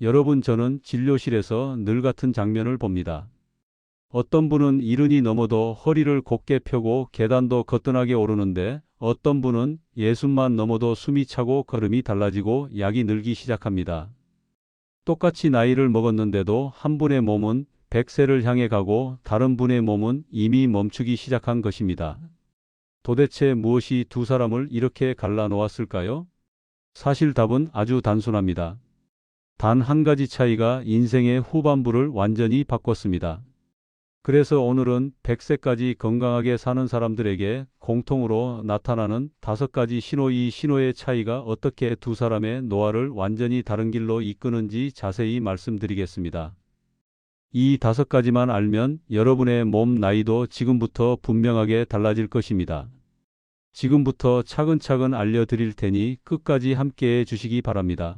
여러분, 저는 진료실에서 늘 같은 장면을 봅니다. 어떤 분은 이른이 넘어도 허리를 곧게 펴고 계단도 거뜬하게 오르는데 어떤 분은 60만 넘어도 숨이 차고 걸음이 달라지고 약이 늘기 시작합니다. 똑같이 나이를 먹었는데도 한 분의 몸은 100세를 향해 가고 다른 분의 몸은 이미 멈추기 시작한 것입니다. 도대체 무엇이 두 사람을 이렇게 갈라놓았을까요? 사실 답은 아주 단순합니다. 단 한 가지 차이가 인생의 후반부를 완전히 바꿨습니다. 그래서 오늘은 100세까지 건강하게 사는 사람들에게 공통으로 나타나는 5가지 신호, 이 신호의 차이가 어떻게 두 사람의 노화를 완전히 다른 길로 이끄는지 자세히 말씀드리겠습니다. 이 5가지만 알면 여러분의 몸 나이도 지금부터 분명하게 달라질 것입니다. 지금부터 차근차근 알려드릴 테니 끝까지 함께해 주시기 바랍니다.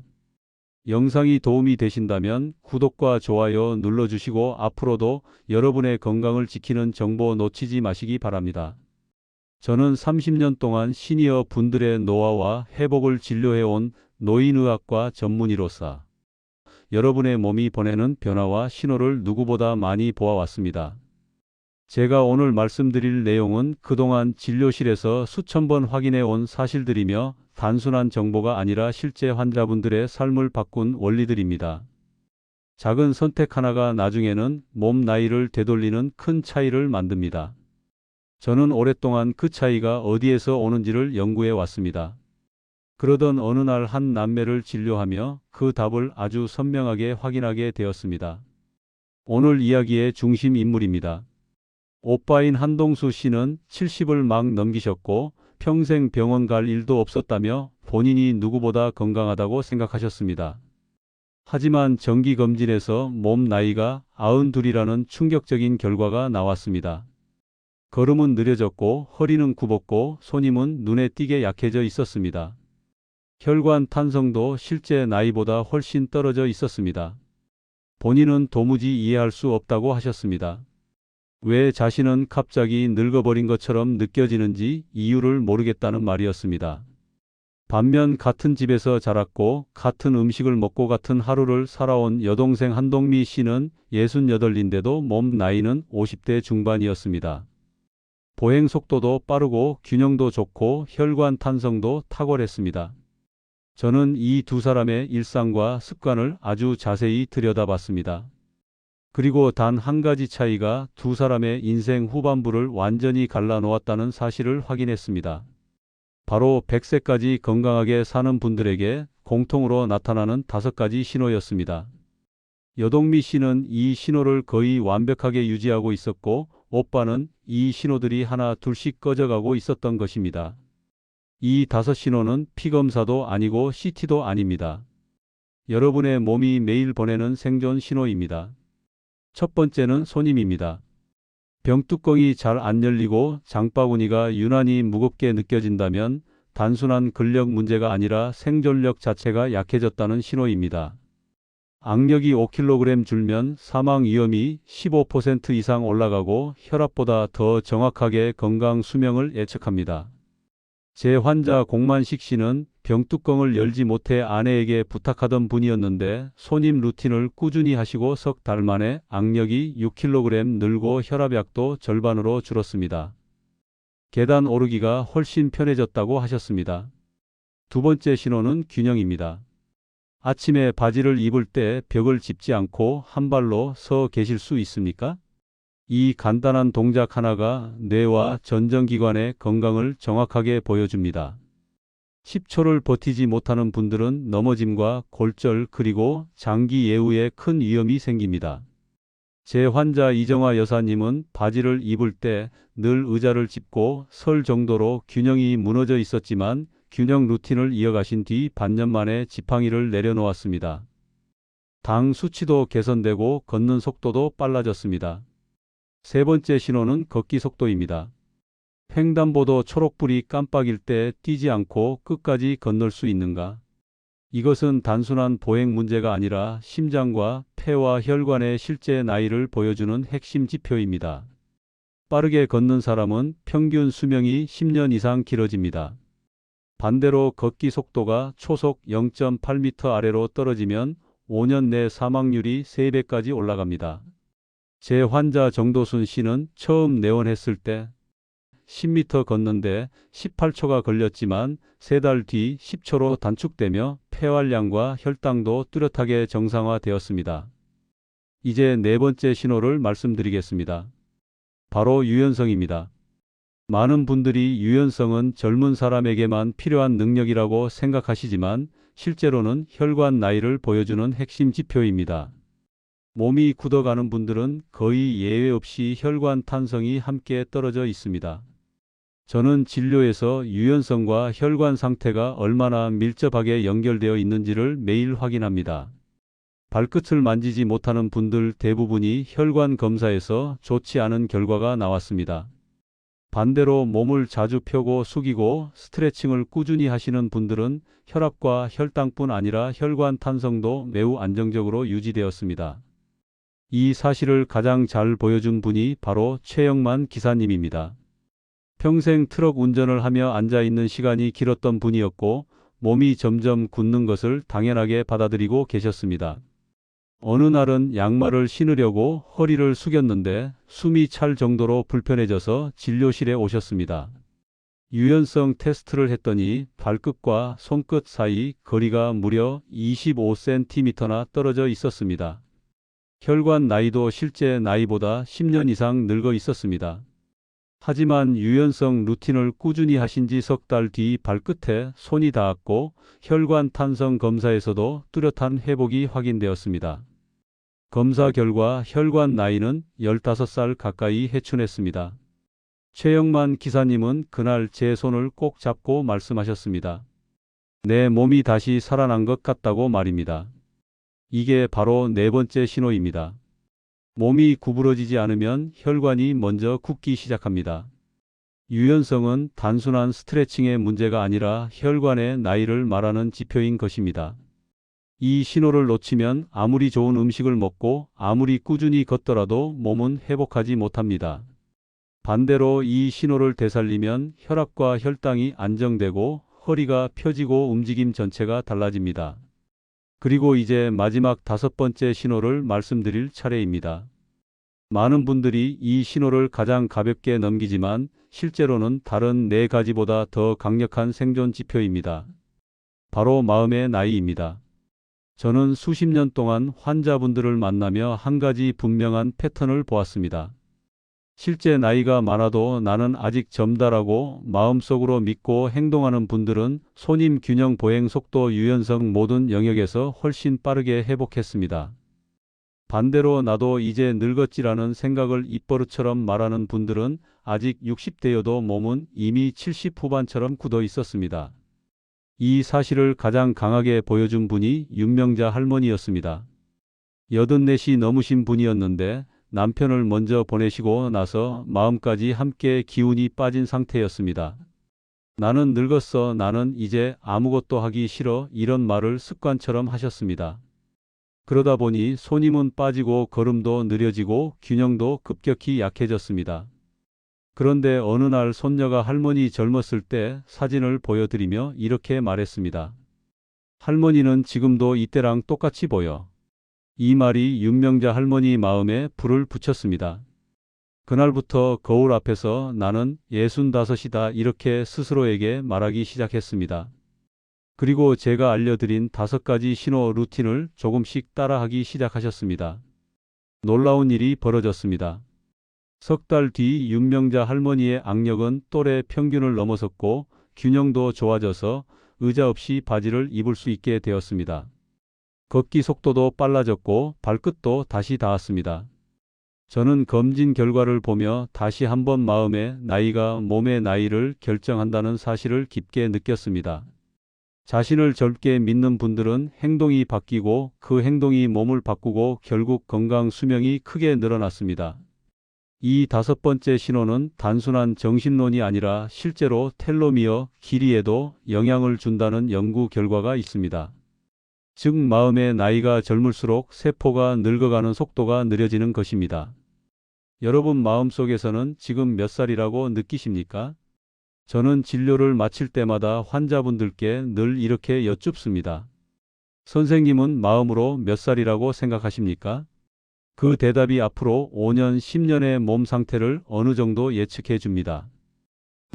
영상이 도움이 되신다면 구독과 좋아요 눌러주시고 앞으로도 여러분의 건강을 지키는 정보 놓치지 마시기 바랍니다. 저는 30년 동안 시니어 분들의 노화와 회복을 진료해온 노인의학과 전문의로서 여러분의 몸이 보내는 변화와 신호를 누구보다 많이 보아왔습니다. 제가 오늘 말씀드릴 내용은 그동안 진료실에서 수천 번 확인해 온 사실들이며 단순한 정보가 아니라 실제 환자분들의 삶을 바꾼 원리들입니다. 작은 선택 하나가 나중에는 몸 나이를 되돌리는 큰 차이를 만듭니다. 저는 오랫동안 그 차이가 어디에서 오는지를 연구해 왔습니다. 그러던 어느 날 한 남매를 진료하며 그 답을 아주 선명하게 확인하게 되었습니다. 오늘 이야기의 중심 인물입니다. 오빠인 한동수 씨는 70을 막 넘기셨고 평생 병원 갈 일도 없었다며 본인이 누구보다 건강하다고 생각하셨습니다. 하지만 정기검진에서 몸 나이가 92이라는 충격적인 결과가 나왔습니다. 걸음은 느려졌고 허리는 굽었고 손님은 눈에 띄게 약해져 있었습니다. 혈관 탄성도 실제 나이보다 훨씬 떨어져 있었습니다. 본인은 도무지 이해할 수 없다고 하셨습니다. 왜 자신은 갑자기 늙어버린 것처럼 느껴지는지 이유를 모르겠다는 말이었습니다. 반면 같은 집에서 자랐고 같은 음식을 먹고 같은 하루를 살아온 여동생 한동미 씨는 68인데도 몸 나이는 50대 중반이었습니다. 보행 속도도 빠르고 균형도 좋고 혈관 탄성도 탁월했습니다. 저는 이 두 사람의 일상과 습관을 아주 자세히 들여다봤습니다. 그리고 단 한 가지 차이가 두 사람의 인생 후반부를 완전히 갈라놓았다는 사실을 확인했습니다. 바로 100세까지 건강하게 사는 분들에게 공통으로 나타나는 5가지 신호였습니다. 여동미 씨는 이 신호를 거의 완벽하게 유지하고 있었고 오빠는 이 신호들이 하나 둘씩 꺼져가고 있었던 것입니다. 이 5신호는 피검사도 아니고 CT도 아닙니다. 여러분의 몸이 매일 보내는 생존 신호입니다. 첫 번째는 손님입니다. 병뚜껑이 잘 안 열리고 장바구니가 유난히 무겁게 느껴진다면 단순한 근력 문제가 아니라 생존력 자체가 약해졌다는 신호입니다. 악력이 5kg 줄면 사망 위험이 15% 이상 올라가고 혈압보다 더 정확하게 건강 수명을 예측합니다. 제 환자 공만식 씨는 병뚜껑을 열지 못해 아내에게 부탁하던 분이었는데 손님 루틴을 꾸준히 하시고 석 달 만에 악력이 6kg 늘고 혈압약도 절반으로 줄었습니다. 계단 오르기가 훨씬 편해졌다고 하셨습니다. 두 번째 신호는 균형입니다. 아침에 바지를 입을 때 벽을 짚지 않고 한 발로 서 계실 수 있습니까? 이 간단한 동작 하나가 뇌와 전정기관의 건강을 정확하게 보여줍니다. 10초를 버티지 못하는 분들은 넘어짐과 골절 그리고 장기 예후에 큰 위험이 생깁니다. 제 환자 이정화 여사님은 바지를 입을 때 늘 의자를 짚고 설 정도로 균형이 무너져 있었지만 균형 루틴을 이어가신 뒤 반년 만에 지팡이를 내려놓았습니다. 당 수치도 개선되고 걷는 속도도 빨라졌습니다. 세 번째 신호는 걷기 속도입니다. 횡단보도 초록불이 깜빡일 때 뛰지 않고 끝까지 건널 수 있는가? 이것은 단순한 보행 문제가 아니라 심장과 폐와 혈관의 실제 나이를 보여주는 핵심 지표입니다. 빠르게 걷는 사람은 평균 수명이 10년 이상 길어집니다. 반대로 걷기 속도가 초속 0.8m 아래로 떨어지면 5년 내 사망률이 3배까지 올라갑니다. 제 환자 정도순 씨는 처음 내원했을 때 10m 걷는데 18초가 걸렸지만 3달 뒤 10초로 단축되며 폐활량과 혈당도 뚜렷하게 정상화되었습니다. 이제 네 번째 신호를 말씀드리겠습니다. 바로 유연성입니다. 많은 분들이 유연성은 젊은 사람에게만 필요한 능력이라고 생각하시지만 실제로는 혈관 나이를 보여주는 핵심 지표입니다. 몸이 굳어가는 분들은 거의 예외 없이 혈관 탄성이 함께 떨어져 있습니다. 저는 진료에서 유연성과 혈관 상태가 얼마나 밀접하게 연결되어 있는지를 매일 확인합니다. 발끝을 만지지 못하는 분들 대부분이 혈관 검사에서 좋지 않은 결과가 나왔습니다. 반대로 몸을 자주 펴고 숙이고 스트레칭을 꾸준히 하시는 분들은 혈압과 혈당뿐 아니라 혈관 탄성도 매우 안정적으로 유지되었습니다. 이 사실을 가장 잘 보여준 분이 바로 최영만 기사님입니다. 평생 트럭 운전을 하며 앉아있는 시간이 길었던 분이었고 몸이 점점 굳는 것을 당연하게 받아들이고 계셨습니다. 어느 날은 양말을 신으려고 허리를 숙였는데 숨이 찰 정도로 불편해져서 진료실에 오셨습니다. 유연성 테스트를 했더니 발끝과 손끝 사이 거리가 무려 25cm나 떨어져 있었습니다. 혈관 나이도 실제 나이보다 10년 이상 늙어 있었습니다. 하지만 유연성 루틴을 꾸준히 하신 지 석 달 뒤 발끝에 손이 닿았고 혈관 탄성 검사에서도 뚜렷한 회복이 확인되었습니다. 검사 결과 혈관 나이는 15살 가까이 해춘했습니다. 최영만 기사님은 그날 제 손을 꼭 잡고 말씀하셨습니다. 내 몸이 다시 살아난 것 같다고 말입니다. 이게 바로 네 번째 신호입니다. 몸이 구부러지지 않으면 혈관이 먼저 굳기 시작합니다. 유연성은 단순한 스트레칭의 문제가 아니라 혈관의 나이를 말하는 지표인 것입니다. 이 신호를 놓치면 아무리 좋은 음식을 먹고 아무리 꾸준히 걷더라도 몸은 회복하지 못합니다. 반대로 이 신호를 되살리면 혈압과 혈당이 안정되고 허리가 펴지고 움직임 전체가 달라집니다. 그리고 이제 마지막 5번째 신호를 말씀드릴 차례입니다. 많은 분들이 이 신호를 가장 가볍게 넘기지만 실제로는 다른 4가지보다 더 강력한 생존 지표입니다. 바로 마음의 나이입니다. 저는 수십 년 동안 환자분들을 만나며 한 가지 분명한 패턴을 보았습니다. 실제 나이가 많아도 나는 아직 젊다라고 마음속으로 믿고 행동하는 분들은 손님 균형 보행 속도 유연성 모든 영역에서 훨씬 빠르게 회복했습니다. 반대로 나도 이제 늙었지라는 생각을 입버릇처럼 말하는 분들은 아직 60대여도 몸은 이미 70 후반처럼 굳어 있었습니다. 이 사실을 가장 강하게 보여준 분이 윤명자 할머니였습니다. 84이 넘으신 분이었는데 남편을 먼저 보내시고 나서 마음까지 함께 기운이 빠진 상태였습니다. 나는 늙었어. 나는 이제 아무것도 하기 싫어. 이런 말을 습관처럼 하셨습니다. 그러다 보니 손님은 빠지고 걸음도 느려지고 균형도 급격히 약해졌습니다. 그런데 어느 날 손녀가 할머니 젊었을 때 사진을 보여드리며 이렇게 말했습니다. 할머니는 지금도 이때랑 똑같이 보여. 이 말이 윤명자 할머니 마음에 불을 붙였습니다. 그날부터 거울 앞에서 나는 65이다 이렇게 스스로에게 말하기 시작했습니다. 그리고 제가 알려드린 5가지 신호 루틴을 조금씩 따라하기 시작하셨습니다. 놀라운 일이 벌어졌습니다. 석 달 뒤 윤명자 할머니의 악력은 또래 평균을 넘어섰고 균형도 좋아져서 의자 없이 바지를 입을 수 있게 되었습니다. 걷기 속도도 빨라졌고 발끝도 다시 닿았습니다. 저는 검진 결과를 보며 다시 한번 마음의 나이가 몸의 나이를 결정한다는 사실을 깊게 느꼈습니다. 자신을 젊게 믿는 분들은 행동이 바뀌고 그 행동이 몸을 바꾸고 결국 건강 수명이 크게 늘어났습니다. 이 5번째 신호는 단순한 정신론이 아니라 실제로 텔로미어 길이에도 영향을 준다는 연구 결과가 있습니다. 즉 마음의 나이가 젊을수록 세포가 늙어가는 속도가 느려지는 것입니다. 여러분 마음속에서는 지금 몇 살이라고 느끼십니까? 저는 진료를 마칠 때마다 환자분들께 늘 이렇게 여쭙습니다. 선생님은 마음으로 몇 살이라고 생각하십니까? 그 대답이 앞으로 5년, 10년의 몸 상태를 어느 정도 예측해 줍니다.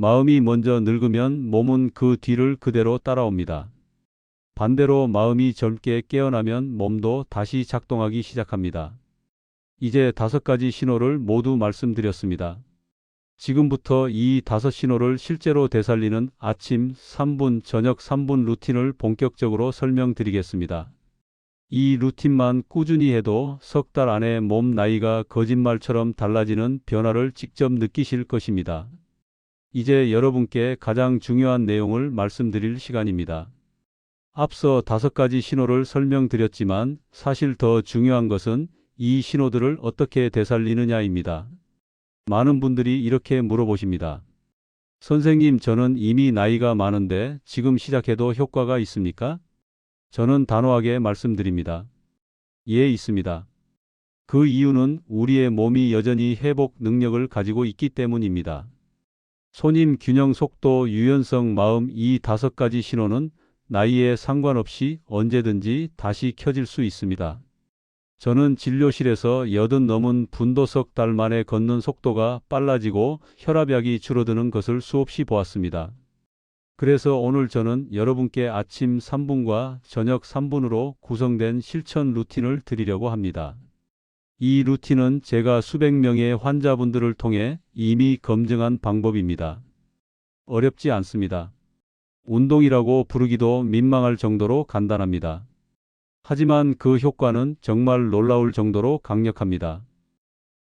마음이 먼저 늙으면 몸은 그 뒤를 그대로 따라옵니다. 반대로 마음이 젊게 깨어나면 몸도 다시 작동하기 시작합니다. 이제 5가지 신호를 모두 말씀드렸습니다. 지금부터 이 5신호를 실제로 되살리는 아침 3분, 저녁 3분 루틴을 본격적으로 설명드리겠습니다. 이 루틴만 꾸준히 해도 석 달 안에 몸 나이가 거짓말처럼 달라지는 변화를 직접 느끼실 것입니다. 이제 여러분께 가장 중요한 내용을 말씀드릴 시간입니다. 앞서 5가지 신호를 설명드렸지만 사실 더 중요한 것은 이 신호들을 어떻게 되살리느냐입니다. 많은 분들이 이렇게 물어보십니다. 선생님, 저는 이미 나이가 많은데 지금 시작해도 효과가 있습니까? 저는 단호하게 말씀드립니다. 예, 있습니다. 그 이유는 우리의 몸이 여전히 회복 능력을 가지고 있기 때문입니다. 손임, 균형, 속도, 유연성, 마음, 이 5가지 신호는 나이에 상관없이 언제든지 다시 켜질 수 있습니다. 저는 진료실에서 80 넘은 분도 석 달 만에 걷는 속도가 빨라지고 혈압약이 줄어드는 것을 수없이 보았습니다. 그래서 오늘 저는 여러분께 아침 3분과 저녁 3분으로 구성된 실천 루틴을 드리려고 합니다. 이 루틴은 제가 수백 명의 환자분들을 통해 이미 검증한 방법입니다. 어렵지 않습니다. 운동이라고 부르기도 민망할 정도로 간단합니다. 하지만 그 효과는 정말 놀라울 정도로 강력합니다.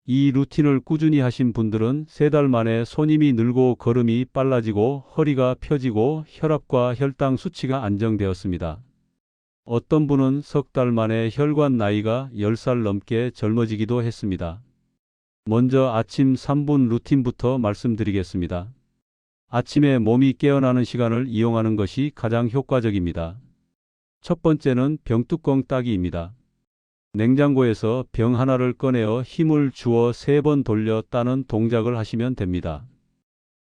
이 루틴을 꾸준히 하신 분들은 3달 만에 손힘이 늘고 걸음이 빨라지고 허리가 펴지고 혈압과 혈당 수치가 안정되었습니다. 어떤 분은 석 달 만에 혈관 나이가 10살 넘게 젊어지기도 했습니다. 먼저 아침 3분 루틴부터 말씀드리겠습니다. 아침에 몸이 깨어나는 시간을 이용하는 것이 가장 효과적입니다. 첫 번째는 병뚜껑 따기입니다. 냉장고에서 병 하나를 꺼내어 힘을 주어 3번 돌려 따는 동작을 하시면 됩니다.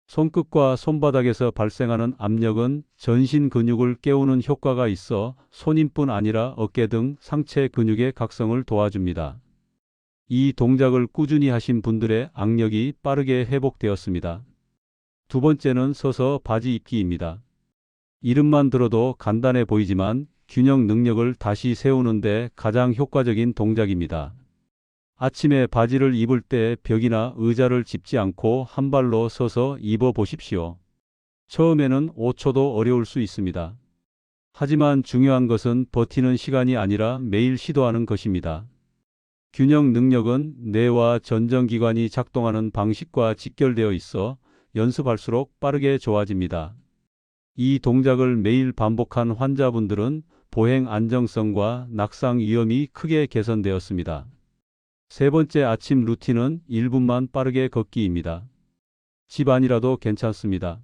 손끝과 손바닥에서 발생하는 압력은 전신 근육을 깨우는 효과가 있어 손힘뿐 아니라 어깨 등 상체 근육의 각성을 도와줍니다. 이 동작을 꾸준히 하신 분들의 악력이 빠르게 회복되었습니다. 두 번째는 서서 바지 입기입니다. 이름만 들어도 간단해 보이지만 균형 능력을 다시 세우는데 가장 효과적인 동작입니다. 아침에 바지를 입을 때 벽이나 의자를 짚지 않고 한 발로 서서 입어 보십시오. 처음에는 5초도 어려울 수 있습니다. 하지만 중요한 것은 버티는 시간이 아니라 매일 시도하는 것입니다. 균형 능력은 뇌와 전정기관이 작동하는 방식과 직결되어 있어 연습할수록 빠르게 좋아집니다. 이 동작을 매일 반복한 환자분들은 보행 안정성과 낙상 위험이 크게 개선되었습니다. 세 번째 아침 루틴은 1분만 빠르게 걷기입니다. 집 안이라도 괜찮습니다.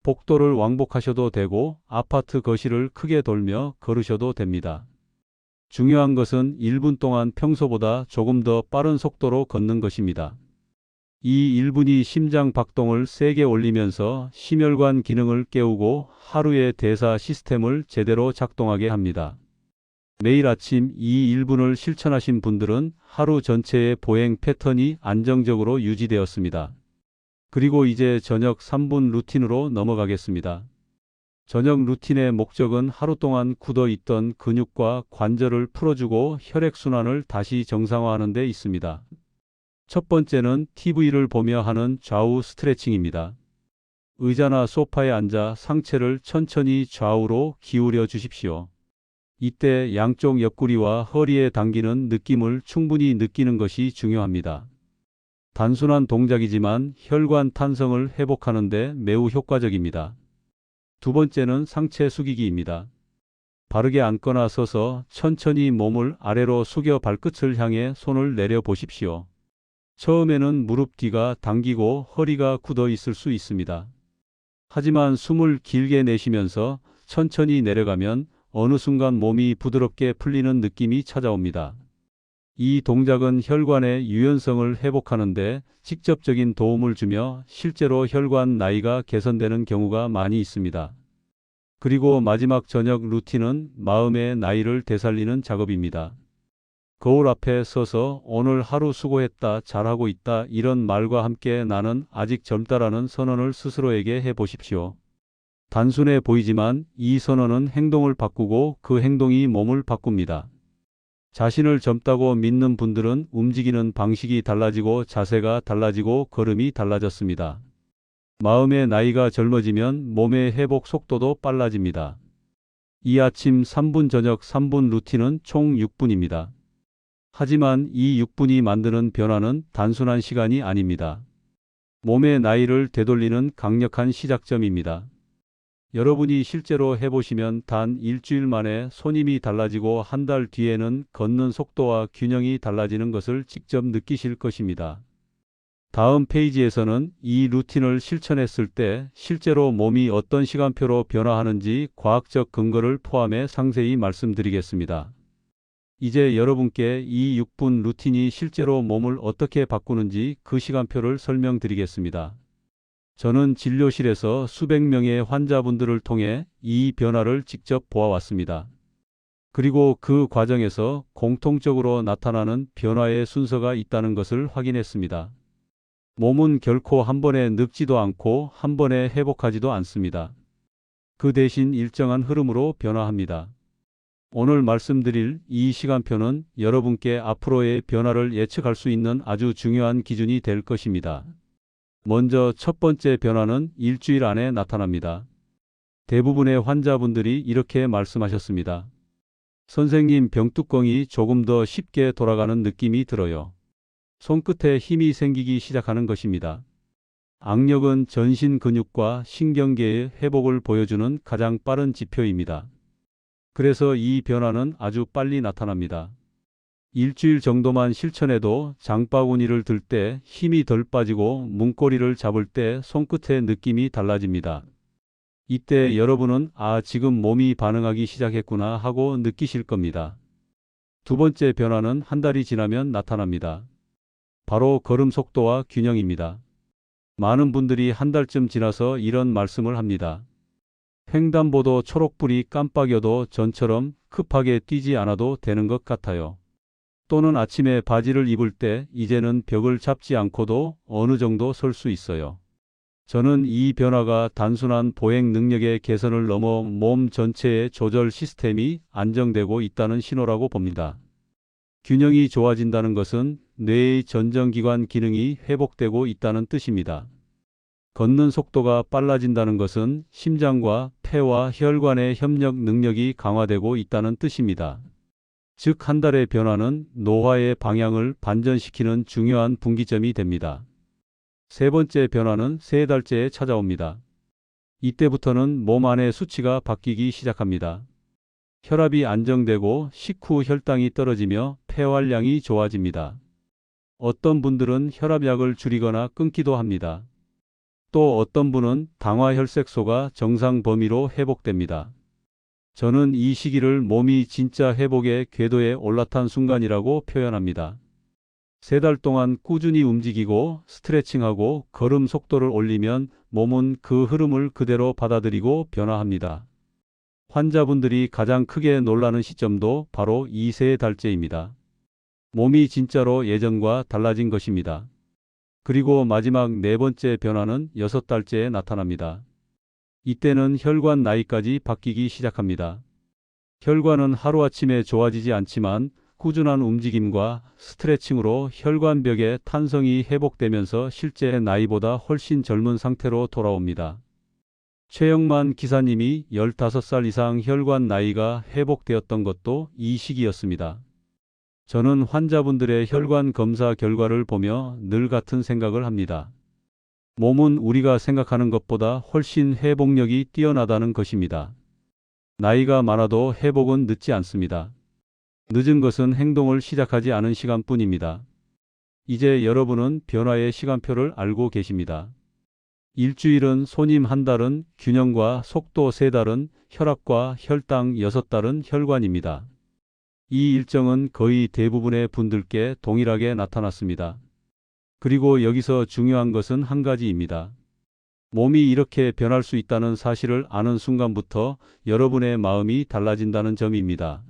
복도를 왕복하셔도 되고 아파트 거실을 크게 돌며 걸으셔도 됩니다. 중요한 것은 1분 동안 평소보다 조금 더 빠른 속도로 걷는 것입니다. 이 1분이 심장 박동을 세게 올리면서 심혈관 기능을 깨우고 하루의 대사 시스템을 제대로 작동하게 합니다. 매일 아침 이 1분을 실천하신 분들은 하루 전체의 보행 패턴이 안정적으로 유지되었습니다. 그리고 이제 저녁 3분 루틴으로 넘어가겠습니다. 저녁 루틴의 목적은 하루 동안 굳어 있던 근육과 관절을 풀어주고 혈액순환을 다시 정상화하는 데 있습니다. 첫 번째는 TV를 보며 하는 좌우 스트레칭입니다. 의자나 소파에 앉아 상체를 천천히 좌우로 기울여 주십시오. 이때 양쪽 옆구리와 허리에 당기는 느낌을 충분히 느끼는 것이 중요합니다. 단순한 동작이지만 혈관 탄성을 회복하는 데 매우 효과적입니다. 두 번째는 상체 숙이기입니다. 바르게 앉거나 서서 천천히 몸을 아래로 숙여 발끝을 향해 손을 내려 보십시오. 처음에는 무릎 뒤가 당기고 허리가 굳어 있을 수 있습니다. 하지만 숨을 길게 내쉬면서 천천히 내려가면 어느 순간 몸이 부드럽게 풀리는 느낌이 찾아옵니다. 이 동작은 혈관의 유연성을 회복하는 데 직접적인 도움을 주며 실제로 혈관 나이가 개선되는 경우가 많이 있습니다. 그리고 마지막 저녁 루틴은 마음의 나이를 되살리는 작업입니다. 거울 앞에 서서 오늘 하루 수고했다, 잘하고 있다 이런 말과 함께 나는 아직 젊다라는 선언을 스스로에게 해 보십시오. 단순해 보이지만 이 선언은 행동을 바꾸고 그 행동이 몸을 바꿉니다. 자신을 젊다고 믿는 분들은 움직이는 방식이 달라지고 자세가 달라지고 걸음이 달라졌습니다. 마음의 나이가 젊어지면 몸의 회복 속도도 빨라집니다. 이 아침 3분 저녁 3분 루틴은 총 6분입니다. 하지만 이 6분이 만드는 변화는 단순한 시간이 아닙니다. 몸의 나이를 되돌리는 강력한 시작점입니다. 여러분이 실제로 해보시면 단 일주일 만에 손님이 달라지고 한 달 뒤에는 걷는 속도와 균형이 달라지는 것을 직접 느끼실 것입니다. 다음 페이지에서는 이 루틴을 실천했을 때 실제로 몸이 어떤 시간표로 변화하는지 과학적 근거를 포함해 상세히 말씀드리겠습니다. 이제 여러분께 이 6분 루틴이 실제로 몸을 어떻게 바꾸는지 그 시간표를 설명드리겠습니다. 저는 진료실에서 수백 명의 환자분들을 통해 이 변화를 직접 보아왔습니다. 그리고 그 과정에서 공통적으로 나타나는 변화의 순서가 있다는 것을 확인했습니다. 몸은 결코 한 번에 늙지도 않고 한 번에 회복하지도 않습니다. 그 대신 일정한 흐름으로 변화합니다. 오늘 말씀드릴 이 시간표는 여러분께 앞으로의 변화를 예측할 수 있는 아주 중요한 기준이 될 것입니다. 먼저 첫 번째 변화는 일주일 안에 나타납니다. 대부분의 환자분들이 이렇게 말씀하셨습니다. 선생님, 병뚜껑이 조금 더 쉽게 돌아가는 느낌이 들어요. 손끝에 힘이 생기기 시작하는 것입니다. 악력은 전신 근육과 신경계의 회복을 보여주는 가장 빠른 지표입니다. 그래서 이 변화는 아주 빨리 나타납니다. 일주일 정도만 실천해도 장바구니를 들 때 힘이 덜 빠지고 문고리를 잡을 때 손끝의 느낌이 달라집니다. 이때 여러분은 지금 몸이 반응하기 시작했구나 하고 느끼실 겁니다. 두 번째 변화는 한 달이 지나면 나타납니다. 바로 걸음 속도와 균형입니다. 많은 분들이 한 달쯤 지나서 이런 말씀을 합니다. 횡단보도 초록불이 깜빡여도 전처럼 급하게 뛰지 않아도 되는 것 같아요. 또는 아침에 바지를 입을 때 이제는 벽을 잡지 않고도 어느 정도 설 수 있어요. 저는 이 변화가 단순한 보행 능력의 개선을 넘어 몸 전체의 조절 시스템이 안정되고 있다는 신호라고 봅니다. 균형이 좋아진다는 것은 뇌의 전정기관 기능이 회복되고 있다는 뜻입니다. 걷는 속도가 빨라진다는 것은 심장과 폐와 혈관의 협력 능력이 강화되고 있다는 뜻입니다. 즉, 한 달의 변화는 노화의 방향을 반전시키는 중요한 분기점이 됩니다. 세 번째 변화는 세 달째에 찾아옵니다. 이때부터는 몸 안의 수치가 바뀌기 시작합니다. 혈압이 안정되고 식후 혈당이 떨어지며 폐활량이 좋아집니다. 어떤 분들은 혈압약을 줄이거나 끊기도 합니다. 또 어떤 분은 당화혈색소가 정상 범위로 회복됩니다. 저는 이 시기를 몸이 진짜 회복의 궤도에 올라탄 순간이라고 표현합니다. 세 달 동안 꾸준히 움직이고 스트레칭하고 걸음 속도를 올리면 몸은 그 흐름을 그대로 받아들이고 변화합니다. 환자분들이 가장 크게 놀라는 시점도 바로 이 세 달째입니다. 몸이 진짜로 예전과 달라진 것입니다. 그리고 마지막 네 번째 변화는 6달째에 나타납니다. 이때는 혈관 나이까지 바뀌기 시작합니다. 혈관은 하루아침에 좋아지지 않지만 꾸준한 움직임과 스트레칭으로 혈관벽의 탄성이 회복되면서 실제 나이보다 훨씬 젊은 상태로 돌아옵니다. 최영만 기사님이 15살 이상 혈관 나이가 회복되었던 것도 이 시기였습니다. 저는 환자분들의 혈관 검사 결과를 보며 늘 같은 생각을 합니다. 몸은 우리가 생각하는 것보다 훨씬 회복력이 뛰어나다는 것입니다. 나이가 많아도 회복은 늦지 않습니다. 늦은 것은 행동을 시작하지 않은 시간뿐입니다. 이제 여러분은 변화의 시간표를 알고 계십니다. 일주일은 손님 한 달은 균형과 속도 세 달은 혈압과 혈당 6달은 혈관입니다. 이 일정은 거의 대부분의 분들께 동일하게 나타났습니다. 그리고 여기서 중요한 것은 한 가지입니다. 몸이 이렇게 변할 수 있다는 사실을 아는 순간부터 여러분의 마음이 달라진다는 점입니다.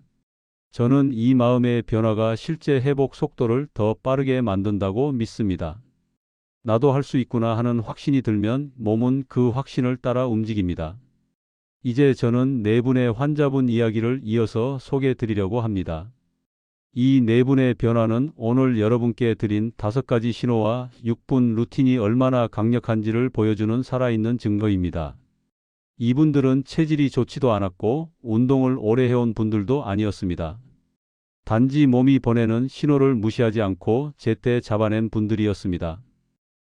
저는 이 마음의 변화가 실제 회복 속도를 더 빠르게 만든다고 믿습니다. 나도 할 수 있구나 하는 확신이 들면 몸은 그 확신을 따라 움직입니다. 이제 저는 네 분의 환자분 이야기를 이어서 소개해 드리려고 합니다. 이 네 분의 변화는 오늘 여러분께 드린 5가지 신호와 6분 루틴이 얼마나 강력한지를 보여주는 살아있는 증거입니다. 이분들은 체질이 좋지도 않았고 운동을 오래 해온 분들도 아니었습니다. 단지 몸이 보내는 신호를 무시하지 않고 제때 잡아낸 분들이었습니다.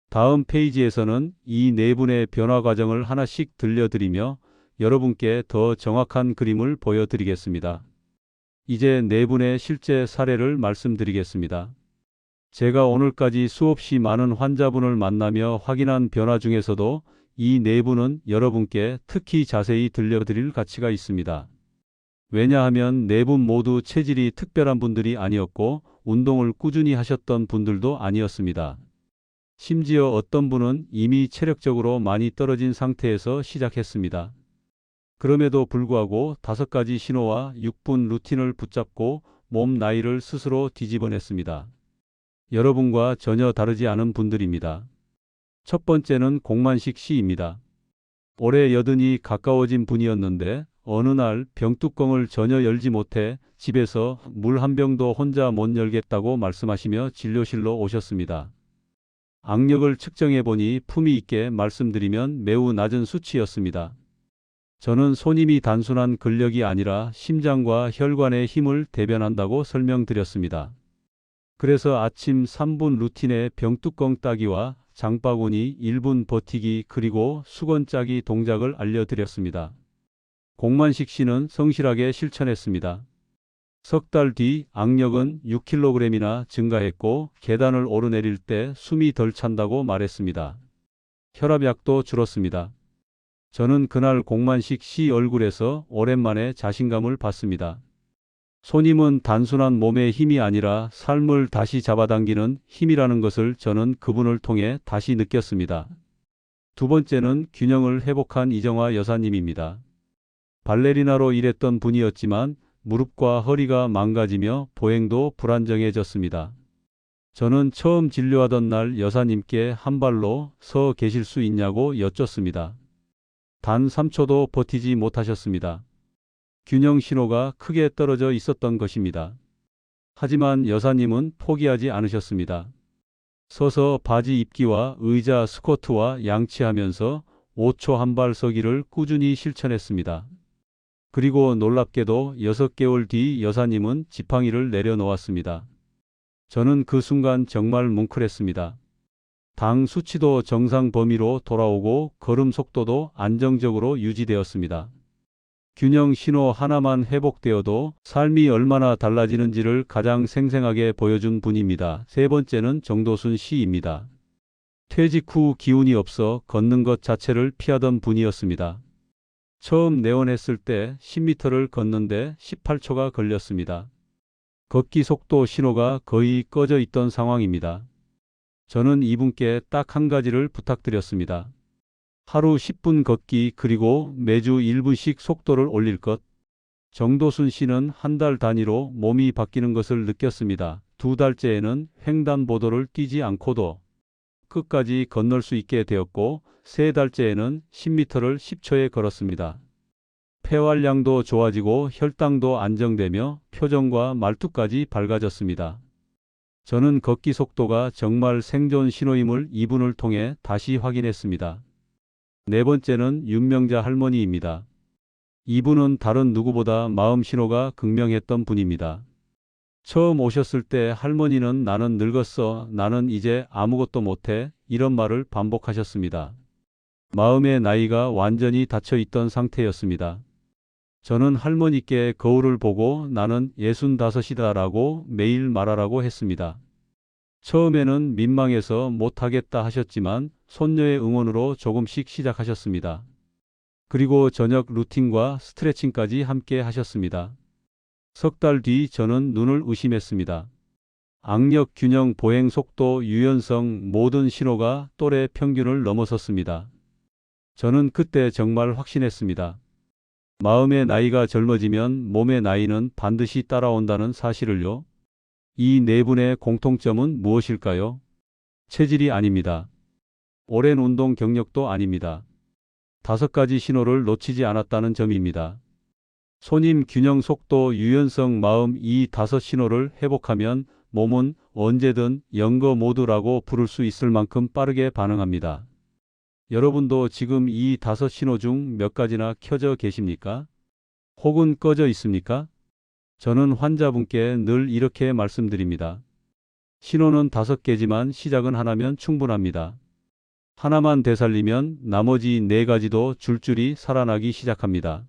다음 페이지에서는 이 네 분의 변화 과정을 하나씩 들려드리며 여러분께 더 정확한 그림을 보여드리겠습니다. 이제 네 분의 실제 사례를 말씀드리겠습니다. 제가 오늘까지 수없이 많은 환자분을 만나며 확인한 변화 중에서도 이 네 분은 여러분께 특히 자세히 들려드릴 가치가 있습니다. 왜냐하면 네 분 모두 체질이 특별한 분들이 아니었고 운동을 꾸준히 하셨던 분들도 아니었습니다. 심지어 어떤 분은 이미 체력적으로 많이 떨어진 상태에서 시작했습니다. 그럼에도 불구하고 5가지 신호와 6분 루틴을 붙잡고 몸 나이를 스스로 뒤집어냈습니다. 여러분과 전혀 다르지 않은 분들입니다. 첫 번째는 공만식 씨입니다. 올해 80이 가까워진 분이었는데 어느 날 병뚜껑을 전혀 열지 못해 집에서 물 한 병도 혼자 못 열겠다고 말씀하시며 진료실로 오셨습니다. 악력을 측정해 보니 품위 있게 말씀드리면 매우 낮은 수치였습니다. 저는 손님이 단순한 근력이 아니라 심장과 혈관의 힘을 대변한다고 설명드렸습니다. 그래서 아침 3분 루틴의 병뚜껑 따기와 장바구니 1분 버티기 그리고 수건 짜기 동작을 알려드렸습니다. 공만식 씨는 성실하게 실천했습니다. 석 달 뒤 악력은 6kg이나 증가했고 계단을 오르내릴 때 숨이 덜 찬다고 말했습니다. 혈압약도 줄었습니다. 저는 그날 공만식 씨 얼굴에서 오랜만에 자신감을 봤습니다. 손님은 단순한 몸의 힘이 아니라 삶을 다시 잡아당기는 힘이라는 것을 저는 그분을 통해 다시 느꼈습니다. 두 번째는 균형을 회복한 이정화 여사님입니다. 발레리나로 일했던 분이었지만 무릎과 허리가 망가지며 보행도 불안정해졌습니다. 저는 처음 진료하던 날 여사님께 한 발로 서 계실 수 있냐고 여쭙습니다. 단 3초도 버티지 못하셨습니다. 균형 신호가 크게 떨어져 있었던 것입니다. 하지만 여사님은 포기하지 않으셨습니다. 서서 바지 입기와 의자 스쿼트와 양치하면서 5초 한 발 서기를 꾸준히 실천했습니다. 그리고 놀랍게도 6개월 뒤 여사님은 지팡이를 내려놓았습니다. 저는 그 순간 정말 뭉클했습니다. 당 수치도 정상 범위로 돌아오고 걸음 속도도 안정적으로 유지되었습니다. 균형 신호 하나만 회복되어도 삶이 얼마나 달라지는지를 가장 생생하게 보여준 분입니다. 세 번째는 정도순 씨입니다. 퇴직 후 기운이 없어 걷는 것 자체를 피하던 분이었습니다. 처음 내원했을 때 10m를 걷는데 18초가 걸렸습니다. 걷기 속도 신호가 거의 꺼져 있던 상황입니다. 저는 이분께 딱 한 가지를 부탁드렸습니다. 하루 10분 걷기 그리고 매주 1분씩 속도를 올릴 것. 정도순 씨는 한 달 단위로 몸이 바뀌는 것을 느꼈습니다. 2달째에는 횡단보도를 뛰지 않고도 끝까지 건널 수 있게 되었고 3달째에는 10m를 10초에 걸었습니다. 폐활량도 좋아지고 혈당도 안정되며 표정과 말투까지 밝아졌습니다. 저는 걷기 속도가 정말 생존 신호임을 이분을 통해 다시 확인했습니다. 네 번째는 윤명자 할머니입니다. 이분은 다른 누구보다 마음 신호가 극명했던 분입니다. 처음 오셨을 때 할머니는 나는 늙었어, 나는 이제 아무것도 못해 이런 말을 반복하셨습니다. 마음의 나이가 완전히 닫혀 있던 상태였습니다. 저는 할머니께 거울을 보고 나는 65이다라고 매일 말하라고 했습니다. 처음에는 민망해서 못하겠다 하셨지만 손녀의 응원으로 조금씩 시작하셨습니다. 그리고 저녁 루틴과 스트레칭까지 함께 하셨습니다. 석 달 뒤 저는 눈을 의심했습니다. 악력, 균형, 보행 속도, 유연성 모든 신호가 또래 평균을 넘어섰습니다. 저는 그때 정말 확신했습니다. 마음의 나이가 젊어지면 몸의 나이는 반드시 따라온다는 사실을요. 이 네 분의 공통점은 무엇일까요? 체질이 아닙니다. 오랜 운동 경력도 아닙니다. 5가지 신호를 놓치지 않았다는 점입니다. 손님 균형, 속도, 유연성, 마음, 이 5신호를 회복하면 몸은 언제든 영거 모드라고 부를 수 있을 만큼 빠르게 반응합니다. 여러분도 지금 이 5신호 중 몇 가지나 켜져 계십니까? 혹은 꺼져 있습니까? 저는 환자분께 늘 이렇게 말씀드립니다. 신호는 5개지만 시작은 하나면 충분합니다. 하나만 되살리면 나머지 4가지도 줄줄이 살아나기 시작합니다.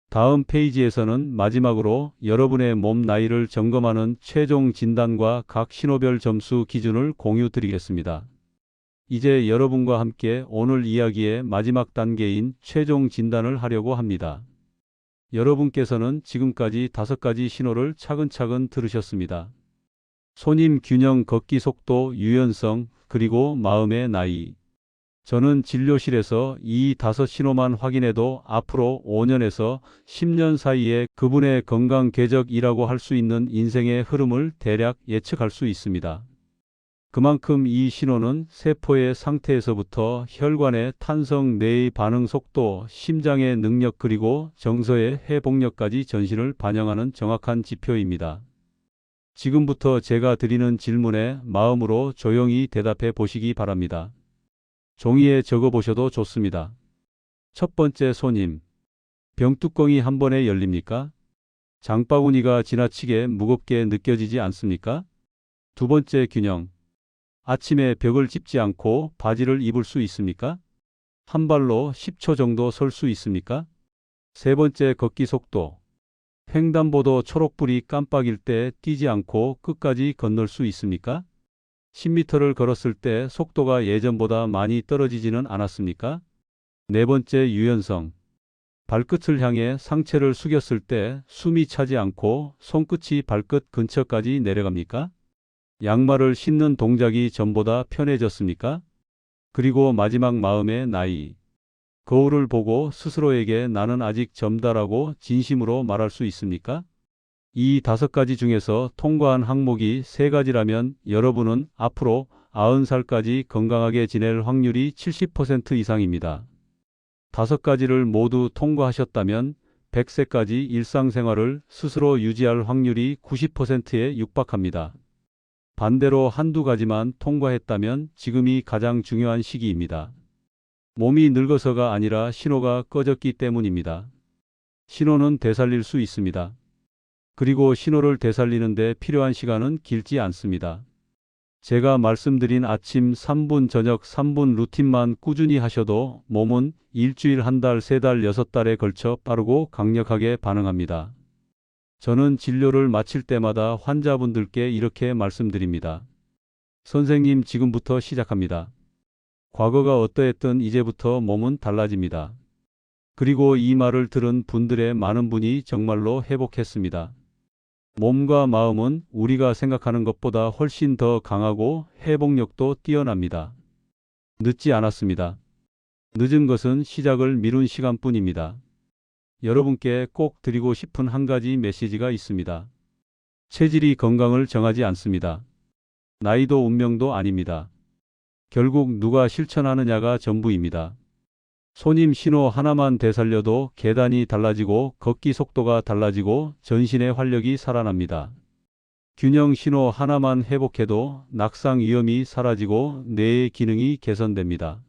다음 페이지에서는 마지막으로 여러분의 몸 나이를 점검하는 최종 진단과 각 신호별 점수 기준을 공유 드리겠습니다. 이제 여러분과 함께 오늘 이야기의 마지막 단계인 최종 진단을 하려고 합니다. 여러분께서는 지금까지 5가지 신호를 차근차근 들으셨습니다. 손님 균형, 걷기 속도, 유연성, 그리고 마음의 나이. 저는 진료실에서 이 5신호만 확인해도 앞으로 5년에서 10년 사이에 그분의 건강 궤적이라고 할 수 있는 인생의 흐름을 대략 예측할 수 있습니다. 그만큼 이 신호는 세포의 상태에서부터 혈관의 탄성, 뇌의 반응 속도, 심장의 능력, 그리고 정서의 회복력까지 전신을 반영하는 정확한 지표입니다. 지금부터 제가 드리는 질문에 마음으로 조용히 대답해 보시기 바랍니다. 종이에 적어 보셔도 좋습니다. 첫 번째, 손님. 병뚜껑이 한 번에 열립니까? 장바구니가 지나치게 무겁게 느껴지지 않습니까? 두 번째, 균형. 아침에 벽을 짚지 않고 바지를 입을 수 있습니까? 한 발로 10초 정도 설 수 있습니까? 세 번째, 걷기 속도. 횡단보도 초록불이 깜빡일 때 뛰지 않고 끝까지 건널 수 있습니까? 10m를 걸었을 때 속도가 예전보다 많이 떨어지지는 않았습니까? 네 번째, 유연성. 발끝을 향해 상체를 숙였을 때 숨이 차지 않고 손끝이 발끝 근처까지 내려갑니까? 양말을 신는 동작이 전보다 편해졌습니까? 그리고 마지막, 마음의 나이. 거울을 보고 스스로에게 나는 아직 젊다라고 진심으로 말할 수 있습니까? 이 5가지 중에서 통과한 항목이 3가지라면 여러분은 앞으로 90살까지 건강하게 지낼 확률이 70% 이상입니다. 5가지를 모두 통과하셨다면 100세까지 일상생활을 스스로 유지할 확률이 90%에 육박합니다. 반대로 한두 가지만 통과했다면 지금이 가장 중요한 시기입니다. 몸이 늙어서가 아니라 신호가 꺼졌기 때문입니다. 신호는 되살릴 수 있습니다. 그리고 신호를 되살리는데 필요한 시간은 길지 않습니다. 제가 말씀드린 아침 3분, 저녁 3분 루틴만 꾸준히 하셔도 몸은 일주일, 한 달, 3달, 6달에 걸쳐 빠르고 강력하게 반응합니다. 저는 진료를 마칠 때마다 환자분들께 이렇게 말씀드립니다. 선생님, 지금부터 시작합니다. 과거가 어떠했든 이제부터 몸은 달라집니다. 그리고 이 말을 들은 분들의 많은 분이 정말로 회복했습니다. 몸과 마음은 우리가 생각하는 것보다 훨씬 더 강하고 회복력도 뛰어납니다. 늦지 않았습니다. 늦은 것은 시작을 미룬 시간뿐입니다. 여러분께 꼭 드리고 싶은 한 가지 메시지가 있습니다. 체질이 건강을 정하지 않습니다. 나이도 운명도 아닙니다. 결국 누가 실천하느냐가 전부입니다. 손님, 신호 하나만 되살려도 계단이 달라지고 걷기 속도가 달라지고 전신의 활력이 살아납니다. 균형, 신호 하나만 회복해도 낙상 위험이 사라지고 뇌의 기능이 개선됩니다.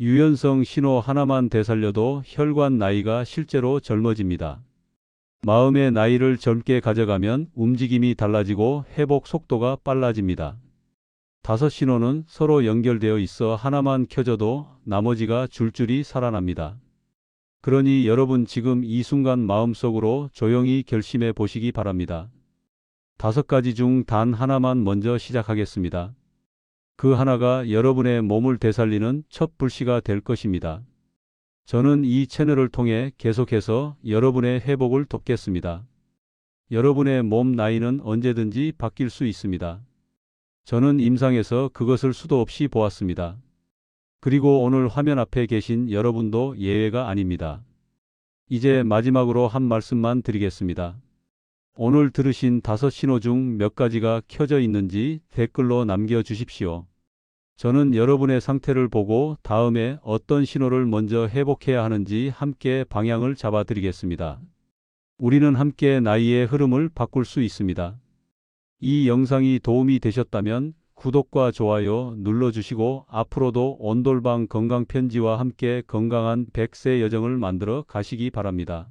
유연성, 신호 하나만 되살려도 혈관 나이가 실제로 젊어집니다. 마음의 나이를 젊게 가져가면 움직임이 달라지고 회복 속도가 빨라집니다. 5신호는 서로 연결되어 있어 하나만 켜져도 나머지가 줄줄이 살아납니다. 그러니 여러분, 지금 이 순간 마음속으로 조용히 결심해 보시기 바랍니다. 5가지 중 단 하나만 먼저 시작하겠습니다. 그 하나가 여러분의 몸을 되살리는 첫 불씨가 될 것입니다. 저는 이 채널을 통해 계속해서 여러분의 회복을 돕겠습니다. 여러분의 몸 나이는 언제든지 바뀔 수 있습니다. 저는 임상에서 그것을 수도 없이 보았습니다. 그리고 오늘 화면 앞에 계신 여러분도 예외가 아닙니다. 이제 마지막으로 한 말씀만 드리겠습니다. 오늘 들으신 5신호 중 몇 가지가 켜져 있는지 댓글로 남겨주십시오. 저는 여러분의 상태를 보고 다음에 어떤 신호를 먼저 회복해야 하는지 함께 방향을 잡아 드리겠습니다. 우리는 함께 나이의 흐름을 바꿀 수 있습니다. 이 영상이 도움이 되셨다면 구독과 좋아요 눌러주시고 앞으로도 온돌방 건강편지와 함께 건강한 100세 여정을 만들어 가시기 바랍니다.